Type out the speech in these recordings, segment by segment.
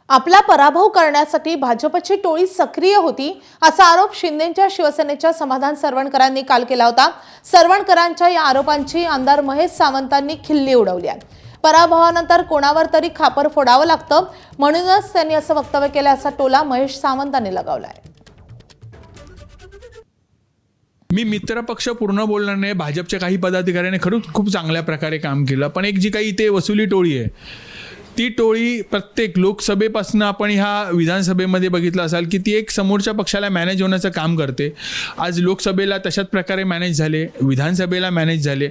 आपला पराभव करण्यासाठी भाजपची टोळी सक्रिय होती असा आरोप शिंदेच्या शिवसेनेच्या समाधान सरवणकरांनी काल केला होता। सरवणकरांच्या या आरोपांची आमदार महेश सावंतांनी खिल्ली उडवली आहे। पराभवानंतर कोणावर तरी खापर फोडावं लागतं, म्हणूनच त्यांनी असं वक्तव्य केलं असा टोला महेश सावंतांनी लगावलाय। मी मित्रपक्ष पूर्ण बोलणार नाही। भाजपच्या काही पदाधिकाऱ्यांनी खरंच खूप चांगल्या प्रकारे काम केलं, पण एक जी काही इथे वसुली टोळी आहे ती टोळी प्रत्येक लोकसभेपासून आपण ह्या विधानसभेमध्ये बघितलं असाल की ती एक समोरच्या पक्षाला मॅनेज होण्याचं काम करते। आज लोकसभेला तशाच प्रकारे मॅनेज झाले, विधानसभेला मॅनेज झाले,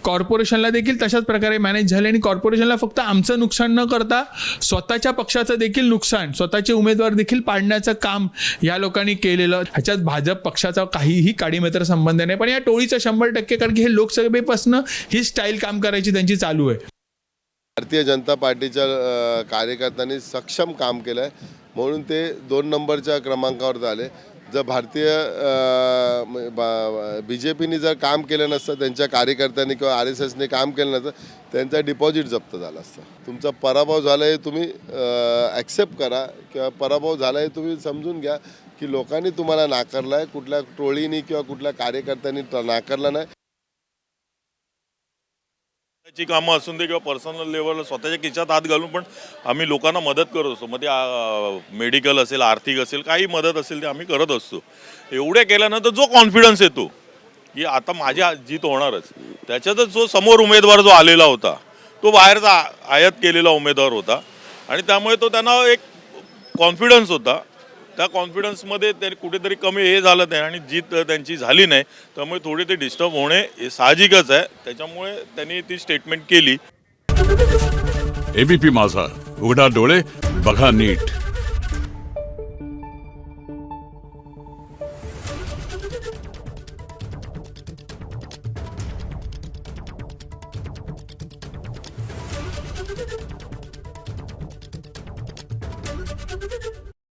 कॉर्पोरेशनला देखील तशाच प्रकारे मॅनेज झाले आणि कॉर्पोरेशनला फक्त आमचं नुकसान न करता स्वतःच्या पक्षाचं देखील नुकसान, स्वतःचे उमेदवार देखील पाडण्याचं काम या लोकांनी केलेलं। ह्याच्यात भाजप पक्षाचा काहीही काडीमेत्र संबंध नाही, पण या टोळीचं 100% कारण की हे लोकसभेपासून ही स्टाईल काम करायची त्यांची चालू आहे। भारतीय जनता पार्टीच्या कार्यकर्त्यांनी सक्षम काम केलं आहे, म्हणून ते 2 नंबरच्या क्रमांकावर आले। जर BJPनी जर काम केलं नसतं, त्यांच्या कार्यकर्त्यांनी किंवा RSSने काम केलं नसतं, त्यांचा डिपॉझिट जप्त झाला असतं। तुमचा पराभव झाला हे तुम्ही ॲक्सेप्ट करा किंवा पराभव झाला हे तुम्ही समजून घ्या की लोकांनी तुम्हाला नाकारलं आहे, कुठल्या टोळीनी किंवा कुठल्या कार्यकर्त्यांनी नाकारलं नाही। ची कामं असून दे किंवा पर्सनल लेवलला स्वतःच्या खिशात हात घालून पण आम्ही लोकांना मदत करत असतो। मध्ये मेडिकल असेल, आर्थिक असेल, काही मदत असेल ते आम्ही करत असतो। एवढे केल्यानंतर जो कॉन्फिडन्स येतो की आता माझी जीत होणारच, त्याच्यातच जो समोर उमेदवार जो आलेला होता तो बाहेरचा आयात केलेला उमेदवार होता आणि त्यामुळे तो त्यांना एक कॉन्फिडन्स होता। त्या कॉन्फिडन्समध्ये त्यांनी कुठेतरी कमी हे झालं नाही आणि जीत त्यांची झाली नाही, त्यामुळे थोडी ते डिस्टर्ब होणे हे साहजिकच आहे। त्याच्यामुळे त्यांनी ती स्टेटमेंट केली। ABP माझा, उघडा डोळे बघा नीट।